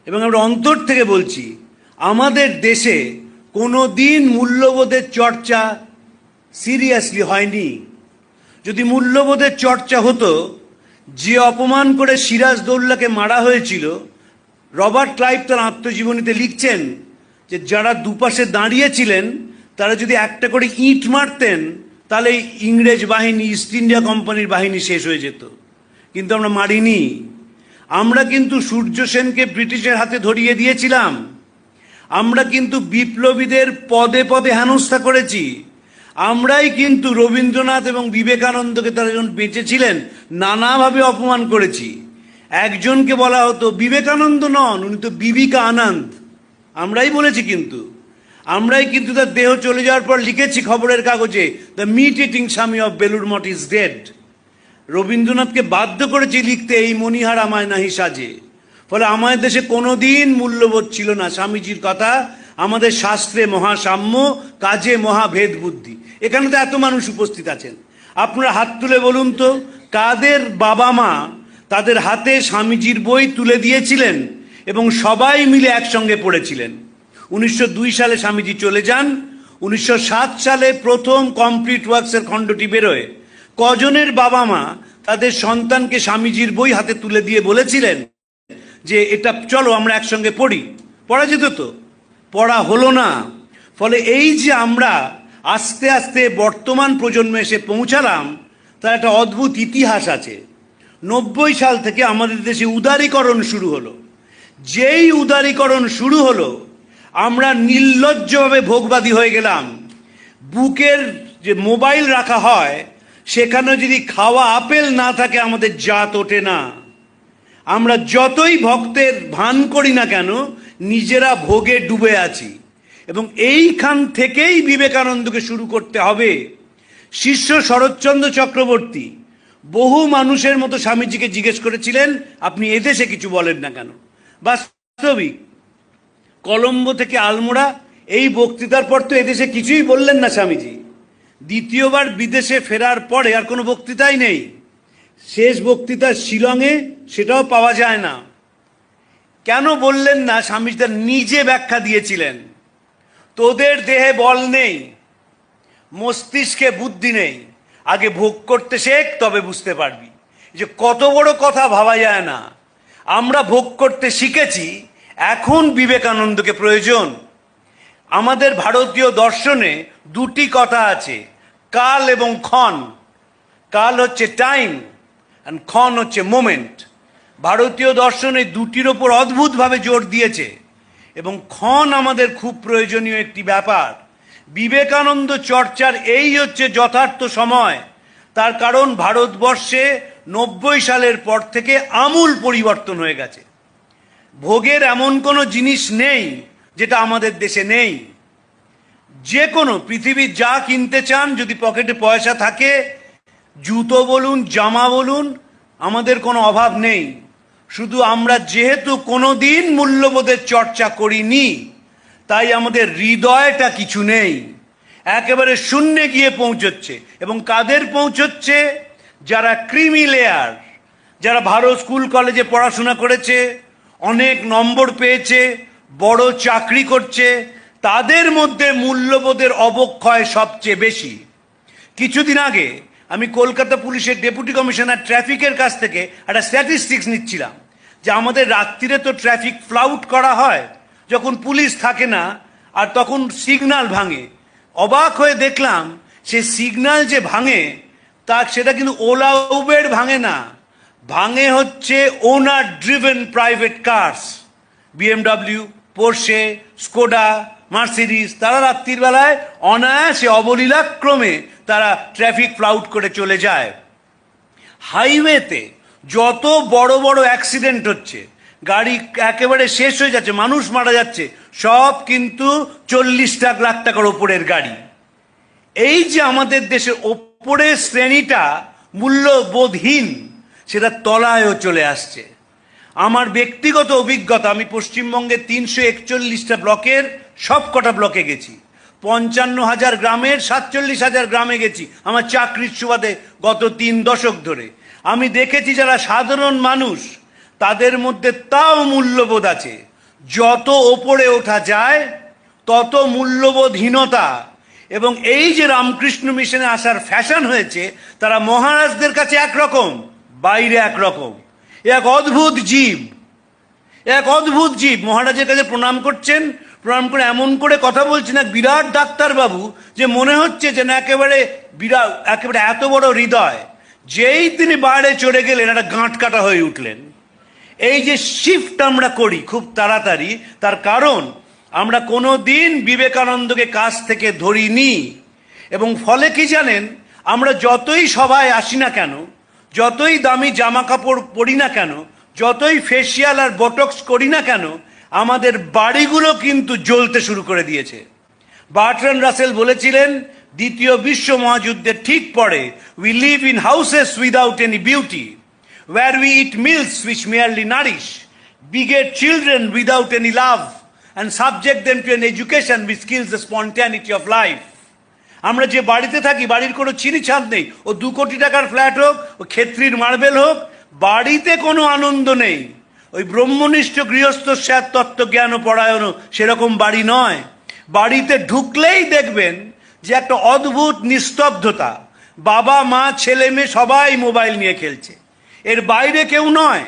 এবং আমরা অন্তর থেকে বলছি, আমাদের দেশে কোনো দিন মূল্যবোধের চর্চা সিরিয়াসলি হয়নি। যদি মূল্যবোধের চর্চা হতো, যে অপমান করে সিরাজদৌল্লাকে মারা হয়েছিল, রবার্ট ক্লাইভ তার আত্মজীবনীতে লিখছেন যে যারা দুপাশে দাঁড়িয়েছিলেন তারা যদি একটা করে ইঁট মারতেন, তাহলে ইংরেজ বাহিনী, ইস্ট ইন্ডিয়া কোম্পানির বাহিনী শেষ হয়ে যেত। কিন্তু আমরা মারিনি। আমরা কিন্তু সূর্য সেনকে ব্রিটিশের হাতে ধরিয়ে দিয়েছিলাম। আমরা কিন্তু বিপ্লবীদের পদে পদে হেনস্থা করেছি। আমরাই কিন্তু রবীন্দ্রনাথ এবং বিবেকানন্দকে, তারা যখন বেঁচে ছিলেন, নানাভাবে অপমান করেছি। একজনকে বলা হতো বিবেকানন্দ নন, উনি তো বিবিকা আনন্দ। আমরাই বলেছি, কিন্তু আমরাই কিন্তু তার দেহ চলে যাওয়ার পর লিখেছি খবরের কাগজে, দ্য মিট ইটিং স্বামী of Belur Math is dead. রবীন্দ্রনাথকে বাধ্য করেছি লিখতে, এই মণিহার আমায় নাহি সাজে। ফলে আমাদের দেশে কোনোদিন মূল্যবোধ ছিল না। স্বামীজির কথা, আমাদের শাস্ত্রে মহাসাম্য, কাজে মহাভেদ বুদ্ধি। এখানে তো এত মানুষ উপস্থিত আছেন, আপনারা হাত তুলে বলুন তো, কাদের বাবা মা তাদের হাতে স্বামীজির বই তুলে দিয়েছিলেন এবং সবাই মিলে একসঙ্গে পড়েছিলেন? 1902 সালে স্বামীজি চলে যান। 1907 সালে প্রথম কমপ্লিট ওয়ার্কসের খণ্ডটি বেরোয়। কজনের বাবা মা তাদের সন্তানকে স্বামীজির বই হাতে তুলে দিয়ে বলেছিলেন যে এটা চলো আমরা একসঙ্গে পড়ি? পড়া যেত তো, পড়া হলো না। ফলে এই যে আমরা আস্তে আস্তে বর্তমান প্রজন্মে এসে পৌঁছালাম, তার একটা অদ্ভুত ইতিহাস আছে। 90 সাল থেকে আমাদের দেশে উদারীকরণ শুরু হলো। যেই উদারীকরণ শুরু হলো, আমরা নির্লজ্জভাবে ভোগবাদী হয়ে গেলাম। বুকের যে মোবাইল রাখা হয়, সেখানে যদি খাওয়া আপেল না থাকে, আমাদের জাত ওঠে না। আমরা যতই ভক্তের ভান করি না কেন, নিজেরা ভোগে ডুবে আছি। এবং এইখান থেকেই বিবেকানন্দকে শুরু করতে হবে। শিষ্য শরৎচন্দ্র চক্রবর্তী বহু মানুষের মতো স্বামীজিকে জিজ্ঞেস করেছিলেন, আপনি এদেশে কিছু বলেন না কেন? বাস্তবিক কলম্বো থেকে আলমোড়া এই বক্তৃতার পর তো এদেশে কিছুই বললেন না স্বামীজি। দ্বিতীয়বার বিদেশে ফেরার পরে আর কোনো বক্তৃতাই নেই। শেষ বক্তৃতা শিলংয়ে, সেটাও পাওয়া যায় না। কেন বললেন না? স্বামীজি তার নিজে ব্যাখ্যা দিয়েছিলেন, তোদের দেহে বল নেই, মস্তিষ্কে বুদ্ধি নেই, আগে ভোগ করতে শেখ, তবে বুঝতে পারবি। যে কত বড় কথা ভাবা যায় না। আমরা ভোগ করতে শিখেছি, এখন বিবেকানন্দকে প্রয়োজন। আমাদের ভারতীয় দর্শনে দুটি কথা আছে, কাল এবং ক্ষণ। কাল হচ্ছে টাইম, আর ক্ষণ হচ্ছে মোমেন্ট। ভারতীয় দর্শনে দুটির ওপর অদ্ভুতভাবে জোর দিয়েছে, এবং ক্ষণ আমাদের খুব প্রয়োজনীয় একটি ব্যাপার। বিবেকানন্দ চর্চার এই হচ্ছে যথার্থ সময়। তার কারণ ভারতবর্ষে 90 সালের পর থেকে আমূল পরিবর্তন হয়ে গেছে। ভোগের এমন কোনো জিনিস নেই যেটা আমাদের দেশে নেই। যে কোনো পৃথিবীর যা কিনতে চান, যদি পকেটে পয়সা থাকে, জুতো বলুন, জামা বলুন, আমাদের কোনো অভাব নেই। শুধু আমরা যেহেতু কোনো দিন মূল্যবোধের চর্চা করিনি, তাই আমাদের হৃদয়টা কিছু নেই, একেবারে শূন্যে গিয়ে পৌঁছচ্ছে। এবং কাদের পৌঁছচ্ছে? যারা ক্রিমি লেয়ার, যারা ভালো স্কুল কলেজে পড়াশোনা করেছে, অনেক নম্বর পেয়েছে, বড় চাকরি করছে, তাদের মধ্যে মূল্যবোধের অবক্ষয় সবচেয়ে বেশি। কিছুদিন আগে আমি কলকাতা পুলিশের ডেপুটি কমিশনার ট্রাফিকের কাছ থেকে একটা স্ট্যাটিস্টিক্স নিচ্ছিলাম যে আমাদের রাত্রিরে তো ট্রাফিক ফ্লাউট করা হয় যখন পুলিশ থাকে না, আর তখন সিগন্যাল ভাঙে। অবাক হয়ে দেখলাম, সে সিগন্যাল যে ভাঙে, সেটা কিন্তু ওলা উবের ভাঙে না, ভাঙে হচ্ছে owner driven private cars. BMW, Porsche, Skoda, Mercedes, তারা রাত্রির বেলায় অনায়াসে অবলীলাক্রমে তারা ট্রাফিক ফ্লাউট করে চলে যায়। হাইওয়েতে যত বড় বড় অ্যাক্সিডেন্ট হচ্ছে, গাড়ি একেবারে শেষ হয়ে যাচ্ছে, মানুষ মারা যাচ্ছে, সব কিন্তু 40 লাখ টাকার ওপরের গাড়ি। এই যে আমাদের দেশের ওপরের শ্রেণীটা মূল্যবোধহীন, সেটা তলায়ও চলে আসছে। আমার ব্যক্তিগত অভিজ্ঞতা, আমি পশ্চিমবঙ্গের 341টা ব্লকের সব কটা ব্লকে গেছি, 55,000 গ্রামের 47,000 গ্রামে গেছি আমার চাকরির সুবাদে গত 3 দশক ধরে। আমি দেখেছি যারা সাধারণ মানুষ, তাদের মধ্যে তাও মূল্যবোধ আছে। যত ওপরে ওঠা যায় তত মূল্যবোধহীনতা, এবং এই যে রামকৃষ্ণ মিশনে আসার ফ্যাশন হয়েছে, তারা মহারাজদের কাছে একরকম, বাইরে একরকম। এক অদ্ভুত জীব, এক অদ্ভুত জীব। মহারাজের কাছে প্রণাম করছেন, প্রণাম করে এমন করে কথা বলছেন, এক বিরাট ডাক্তারবাবু, যে মনে হচ্ছে যে না একেবারে বিরাট, একেবারে এত বড় হৃদয়। যেই তিনি বাইরে চড়ে গেলেন, একটা গাঁট কাটা হয়ে উঠলেন। এই যে শিফট আমরা করি খুব তাড়াতাড়ি, তার কারণ আমরা কোনো দিন বিবেকানন্দকে কাছ থেকে ধরিনি। এবং ফলে কি জানেন, আমরা যতই সভায় আসি না কেন, যতই দামি জামা কাপড় পরি না কেন, যতই ফেসিয়াল আর বটক্স করি না কেন, আমাদের বাড়িগুলো কিন্তু জ্বলতে শুরু করে দিয়েছে। বার্ট্রান্ড রাসেল বলেছিলেন, দ্বিতীয় বিশ্ব মহাযুদ্ধের ঠিক পরে, we live in houses without any beauty, where we eat meals which merely nourish, beget children without any love, and subject them to an education which kills the spontaneity of life. আমরা যে বাড়িতে থাকি, বাড়ির কোনো ছিঁড়িছাড় নেই। ও 2 কোটি টাকার flat হোক, ও ক্ষেত্রীর মার্বেল হোক, বাড়িতে কোনো আনন্দ নেই। ওই ব্রহ্মনিষ্ঠ গৃহস্থ স্যার তত্ত্বজ্ঞান ও পরায়ণ সেরকম বাড়ি নয়। বাড়িতে ঢুকলেই দেখবেন যে একটা অদ্ভুত নিস্তব্ধতা। বাবা মা ছেলে মেয়ে সবাই মোবাইল নিয়ে খেলছে, এর বাইরে কেউ নয়।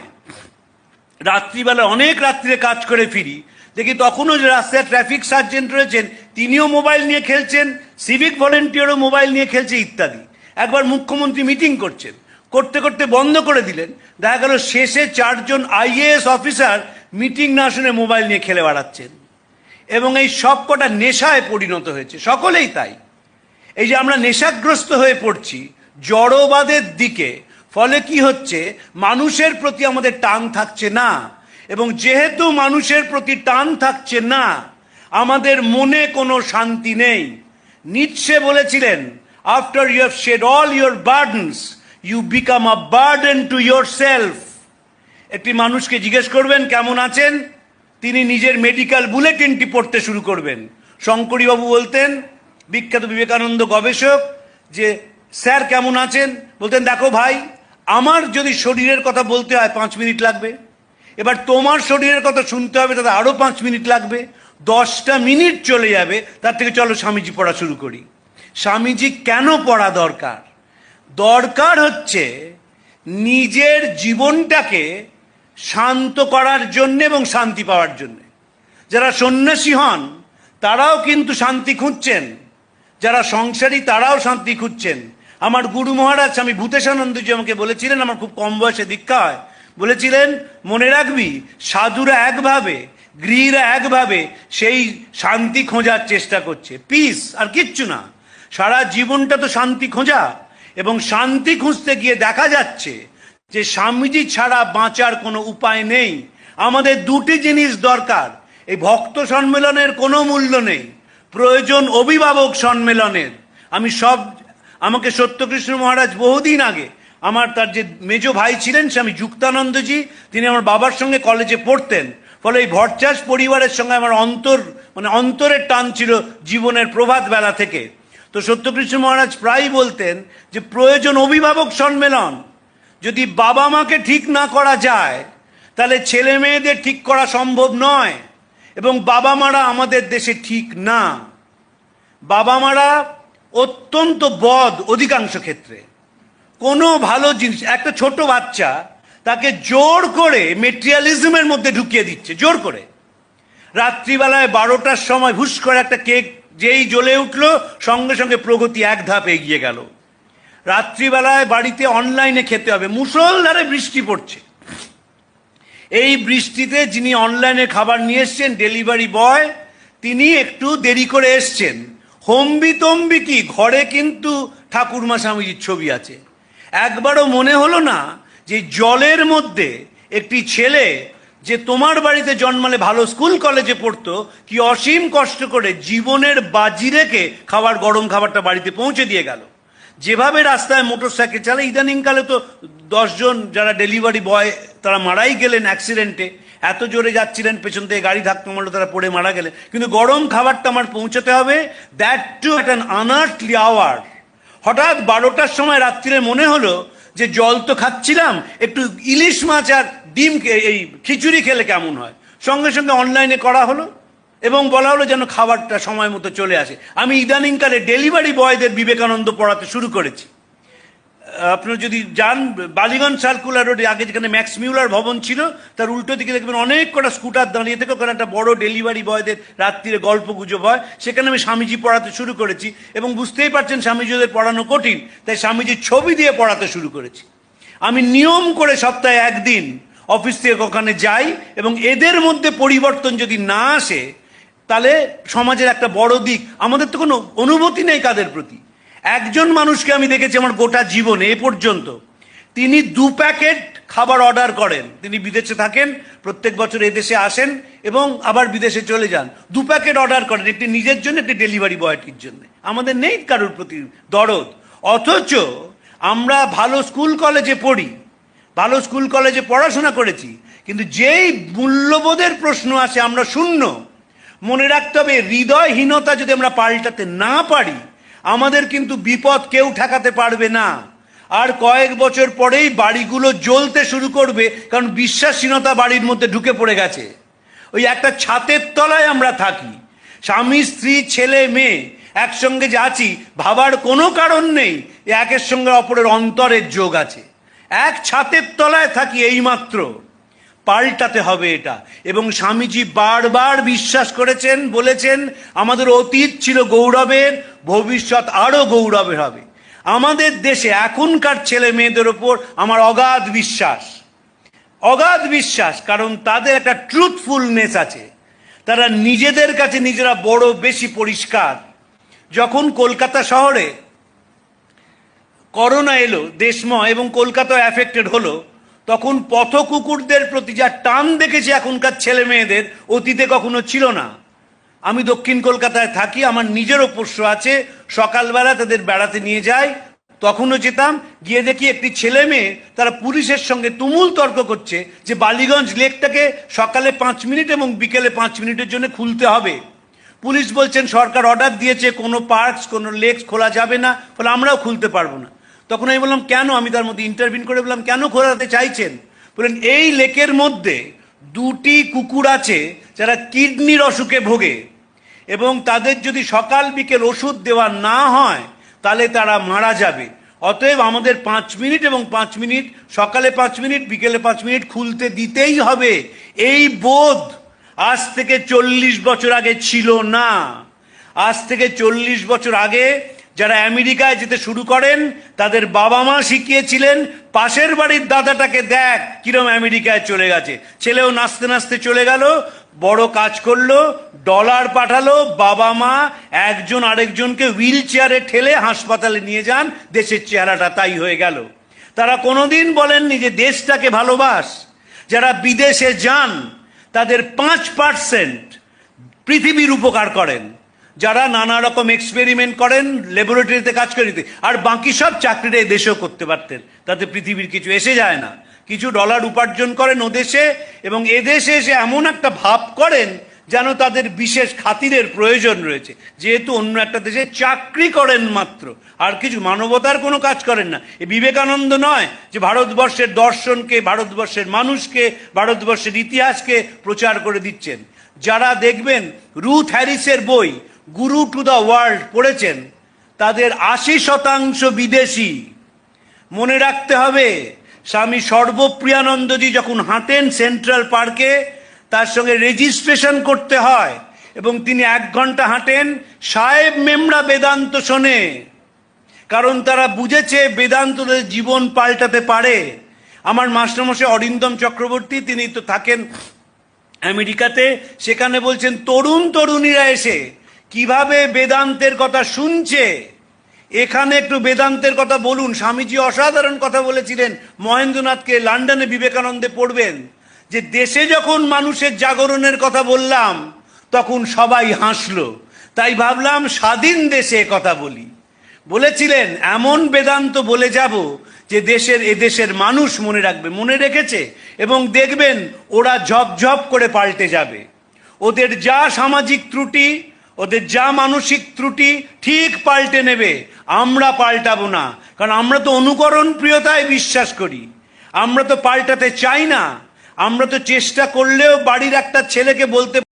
রাত্রিবেলা অনেক রাত্রিরে কাজ করে ফিরি, দেখি তখনও যে রাস্তায় ট্রাফিক সার্জেন্ট রয়েছেন, তিনিও মোবাইল নিয়ে খেলছেন, সিভিক ভলেন্টিয়ারও মোবাইল নিয়ে খেলছে ইত্যাদি। একবার মুখ্যমন্ত্রী মিটিং করছেন, করতে করতে বন্ধ করে দিলেন। দেখা গেল শেষে 4 জন IAS অফিসার মিটিং না শুনে মোবাইল নিয়ে খেলে বেড়াচ্ছেন। এবং এই সব কটা নেশায় পরিণত হয়েছে, সকলেই তাই। এই যে আমরা নেশাগ্রস্ত হয়ে পড়ছি জড়বাদের দিকে, ফলে কি হচ্ছে, মানুষের প্রতি আমাদের টান থাকছে না। এবং যেহেতু মানুষের প্রতি টান থাকছে না, আমাদের মনে কোনো শান্তি নেই। নিটশে বলেছিলেন, after you have shed all your burdens, you become a burden to yourself. একটি মানুষকে জিজ্ঞেস করবেন কেমন আছেন, তিনি নিজের মেডিকেল বুলেটিনটি পড়তে শুরু করবেন। শঙ্করীবাবু বলতেন, বিখ্যাত বিবেকানন্দ গবেষক, যে স্যার কেমন আছেন? বলতেন, দেখো ভাই, আমার যদি শরীরের কথা বলতে হয় 5 মিনিট লাগবে, এবার তোমার শরীরের কথা শুনতে হবে, তাতে আরও 5 মিনিট লাগবে, 10টা মিনিট চলে যাবে। তার থেকে চলো স্বামীজি পড়া শুরু করি। স্বামীজি কেন পড়া দরকার? দরকার হচ্ছে নিজের জীবনটাকে শান্ত করার জন্যে এবং শান্তি পাওয়ার জন্যে। যারা সন্ন্যাসী হন তারাও কিন্তু শান্তি খুঁজছেন, যারা সংসারী তারাও শান্তি খুঁজছেন। আমার গুরু মহারাজ স্বামী ভূতেশানন্দজি আমাকে বলেছিলেন, আমার খুব কম বয়সে দীক্ষা হয়, বলেছিলেন, মনে রাখবি সাধুরা একভাবে, গৃহীরা একভাবে সেই শান্তি খোঁজার চেষ্টা করছে, পিস, আর কিচ্ছু না। সারা জীবনটা তো শান্তি খোঁজা। এবং শান্তি খুঁজতে গিয়ে দেখা যাচ্ছে যে স্বামীজি ছাড়া বাঁচার কোনো উপায় নেই। আমাদের 2টি জিনিস দরকার। এই ভক্ত সম্মেলনের কোনো মূল্য নেই, প্রয়োজন অভিভাবক সম্মেলনের। আমাকে সত্যকৃষ্ণ মহারাজ বহুদিন আগে, তার যে মেজ ভাই ছিলেন স্বামী যুক্তানন্দজি, তিনি আমার বাবার সঙ্গে কলেজে পড়তেন। ফলে এই ভট্টাচ পরিবারের সঙ্গে আমার অন্তরের টান ছিল জীবনের প্রভাত বেলা থেকে। তো সত্যকৃষ্ণ মহারাজ প্রায়ই বলতেন যে প্রয়োজন অভিভাবক সম্মেলন। যদি বাবা মাকে ঠিক না করা যায়, তাহলে ছেলে মেয়েদের ঠিক করা সম্ভব নয়। এবং বাবা মারা আমাদের দেশে ঠিক না। বাবা মারা অত্যন্ত বদ অধিকাংশ ক্ষেত্রে। কোনো ভালো জিনিস, একটা ছোট বাচ্চা, তাকে জোর করে মেটেরিয়ালিজমের মধ্যে ঢুকিয়ে দিচ্ছে, জোর করে। রাত্রিবেলায় 12টার সময় হুস করে একটা কেক যেই জ্বলে উঠলো, সঙ্গে সঙ্গে প্রগতি 1 ধাপ এগিয়ে গেল। রাত্রিবেলায় বাড়িতে অনলাইনে খেতে হবে, মুষলধারে বৃষ্টি পড়ছে। এই বৃষ্টিতে যিনি অনলাইনে খাবার নিয়ে এসছেন, ডেলিভারি বয়, তিনি একটু দেরি করে এসছেন। হম্বি তম্বি কি, ঘরে কিন্তু ঠাকুরমা স্বামীজির ছবি আছে। একবারও মনে হলো না যে জলের মধ্যে একটি ছেলে, যে তোমার বাড়িতে জন্মালে ভালো স্কুল কলেজে পড়তো, কি অসীম কষ্ট করে জীবনের বাজি রেখে গরম খাবারটা বাড়িতে পৌঁছে দিয়ে গেল। যেভাবে রাস্তায় মোটরসাইকেল চালায়, ইদানিংকালে তো 10 জন যারা ডেলিভারি বয় তারা মারাই গেলেন অ্যাক্সিডেন্টে। এত জোরে যাচ্ছিলেন, পেছন থেকে গাড়ি ধাক্কা মারলো, তারা পড়ে মারা গেলেন। কিন্তু গরম খাবারটা আমার পৌঁছাতে হবে, that too at an unearthly hour. হঠাৎ 12টার সময় রাত্রিরে মনে হলো যে জল তো খাচ্ছিলাম, একটু ইলিশ মাছ আর ডিম, এই খিচুড়ি খেলে কেমন হয়। সঙ্গে সঙ্গে অনলাইনে করা হলো এবং বলা হলো যেন খাবারটা সময় মতো চলে আসে। আমি ইদানিংকালে ডেলিভারি বয়দের বিবেকানন্দ পড়াতে শুরু করেছি। আপনারা যদি যান বালিগঞ্জ সার্কুলার রোডে, আগে যেখানে ম্যাক্স মিউলার ভবন ছিল তার উল্টো দিকে দেখবেন অনেক কটা স্কুটার দাঁড়িয়ে থেকে, ওখানে একটা বড় ডেলিভারি বয়দের রাত্রিরে গল্প গুজব হয়, সেখানে আমি স্বামীজি পড়াতে শুরু করেছি। এবং বুঝতেই পারছেন স্বামীজিদের পড়ানো কঠিন, তাই স্বামীজির ছবি দিয়ে পড়াতে শুরু করেছি। আমি নিয়ম করে সপ্তাহে একদিন অফিস থেকে ওখানে যাই, এবং এদের মধ্যে পরিবর্তন যদি না আসে তাহলে সমাজের একটা বড় দিক, আমাদের তো কোনো অনুভূতি নেই কাদের প্রতি। একজন মানুষকে আমি দেখেছি আমার গোটা জীবনে এ পর্যন্ত, তিনি 2 প্যাকেট খাবার অর্ডার করেন। তিনি বিদেশে থাকেন, প্রত্যেক বছর এদেশে আসেন এবং আবার বিদেশে চলে যান। 2 প্যাকেট অর্ডার করেন, একটি নিজের জন্য, একটি ডেলিভারি বয়টির জন্য। আমাদের নেই কারোর প্রতি দরদ। অথচ আমরা ভালো স্কুল কলেজে পড়ি, ভালো স্কুল কলেজে পড়াশোনা করেছি, কিন্তু যেই মূল্যবোধের প্রশ্ন আসে আমরা শূন্য। মনে রাখতে হবে, হৃদয়হীনতা যদি আমরা পাল্টাতে না পারি, আমাদের কিন্তু বিপদ কেউ ঠেকাতে পারবে না। আর কয়েক বছর পরেই বাড়িগুলো জ্বলতে শুরু করবে, কারণ বিশ্বাসহীনতা বাড়ির মধ্যে ঢুকে পড়ে গেছে। ওই একটা ছাদের তলায় আমরা থাকি, স্বামী স্ত্রী ছেলে মেয়ে একসঙ্গে যে আছি, ভাবার কোনো কারণ নেই একের সঙ্গে অপরের অন্তরের যোগ আছে। এক ছাদের তলায় থাকি এইমাত্র। পাল্টাতে হবে এটা। এবং স্বামীজি বারবার বিশ্বাস করেছেন, বলেছেন আমাদের অতীত ছিল গৌরবের, ভবিষ্যৎ আরো গৌরবের হবে। আমাদের দেশে এখনকার ছেলে মেয়েদের ওপর আমার অগাধ বিশ্বাস, অগাধ বিশ্বাস। কারণ তাদের একটা ট্রুথফুলনেস আছে, তারা নিজেদের কাছে নিজেরা বড় বেশি পরিষ্কার। যখন কলকাতা শহরে করোনা এলো দেশময় এবং কলকাতায় অ্যাফেক্টেড হলো, তখন পথ কুকুরদের প্রতি যা টান দেখেছি এখনকার ছেলে মেয়েদের, অতীতে কখনো ছিল না। আমি দক্ষিণ কলকাতায় থাকি, আমার নিজেরও পোষ্য আছে। সকালবেলা তাদের বেড়াতে নিয়ে যাই, তখনও যেতাম, গিয়ে দেখি একটি ছেলে মেয়ে তারা পুলিশের সঙ্গে তুমুল তর্ক করছে যে বালিগঞ্জ লেকটাকে সকালে 5 মিনিট এবং বিকেলে 5 মিনিটের জন্য খুলতে হবে। পুলিশ বলছেন সরকার অর্ডার দিয়েছে, কোনো পার্কস কোনো লেকস খোলা যাবে না, ফলে আমরাও খুলতে পারবো না। তখন আমি বললাম কেন? আমি তার মধ্যে ইন্টারভিউ করে বললাম কেন খোলাতে চাইছেন? বললেন এই লেকের মধ্যে 2টি কুকুর আছে যারা কিডনির অসুখে ভোগে, এবং তাদের যদি সকাল বিকেল ওষুধ দেওয়া না হয় তাহলে তারা মারা যাবে। অতএব আমাদের 5 মিনিট এবং 5 মিনিট, সকালে 5 মিনিট বিকেলে 5 মিনিট খুলতে দিতেই হবে। এই বোধ আজ থেকে 40 বছর আগে ছিল না। আজ থেকে 40 বছর আগে যারা আমেরিকায় যেতে শুরু করেন তাদের বাবা মা শিখিয়েছিলেন, পাশের বাড়ির দাদাটাকে দেখ কিরম আমেরিকায় চলে গেছে। ছেলেও নাচতে নাচতে চলে গেল, বড় কাজ করলো, ডলার পাঠালো, বাবা মা একজন আরেকজনকে হুইল চেয়ারে ঠেলে হাসপাতালে নিয়ে যান, দেশের চেহারাটা তাই হয়ে গেল। তারা কোনোদিন বলেননি যে দেশটাকে ভালোবাস। যারা বিদেশে যান তাদের 5% পৃথিবীর উপকার করেন, যারা নানা রকম এক্সপেরিমেন্ট করেন, ল্যাবরেটরিতে কাজ করে দিতে, আর বাকি সব চাকরিটা এদেশেও করতে পারতেন, তাতে পৃথিবীর কিছু এসে যায় না। কিছু ডলার উপার্জন করেন ওদেশে, এবং এদেশে এসে এমন একটা ভাব করেন যেন তাদের বিশেষ খাতিরের প্রয়োজন রয়েছে, যেহেতু অন্য একটা দেশে চাকরি করেন মাত্র, আর কিছু মানবতার কোনো কাজ করেন না। এ বিবেকানন্দ নয় যে ভারতবর্ষের দর্শনকে, ভারতবর্ষের মানুষকে, ভারতবর্ষের ইতিহাসকে প্রচার করে দিচ্ছেন। যারা দেখবেন রুথ হ্যারিসের বই গুরু টু দ্য ওয়ার্ল্ড পড়েছেন, তাদের 80% বিদেশি। মনে রাখতে হবে, স্বামী সর্বপ্রিয়ানন্দজি যখন হাঁটেন সেন্ট্রাল পার্কে, তার সঙ্গে রেজিস্ট্রেশন করতে হয়, এবং তিনি 1 ঘন্টা হাঁটেন, সাহেব মেমরা বেদান্ত শোনে, কারণ তারা বুঝেছে বেদান্ত জীবন পাল্টাতে পারে। আমার মাস্টারমশাই অরিন্দম চক্রবর্তী, তিনি তো থাকেন আমেরিকাতে, সেখানে বলছেন তরুণ তরুণীরা এসে কিভাবে বেদান্তের কথা শুনছে। এখানে একটু বেদান্তের কথা বলুন। স্বামীজি অসাধারণ কথা বলেছিলেন মহেন্দ্রনাথকে, লন্ডনে বিবেকানন্দে পড়বেন, যে দেশে যখন মানুষের জাগরণের কথা বললাম তখন সবাই হাসলো, তাই ভাবলাম স্বাধীন দেশে কথা বলি। বলেছিলেন এমন বেদান্ত বলে যাব যে এদেশের মানুষ মনে রাখবে, মনে রেখেছে, এবং দেখবেন ওরা ঝপঝপ করে পাল্টে যাবে। ওদের যা সামাজিক ত্রুটি, ওদের যা মানসিক ত্রুটি ঠিক পাল্টে নেবে। আমরা পাল্টাবো না, কারণ আমরা তো অনুকরণ প্রিয়তায় বিশ্বাস করি, আমরা তো পাল্টাতে চাই না। আমরা তো চেষ্টা করলেও বাড়ির একটা ছেলেকে বলতে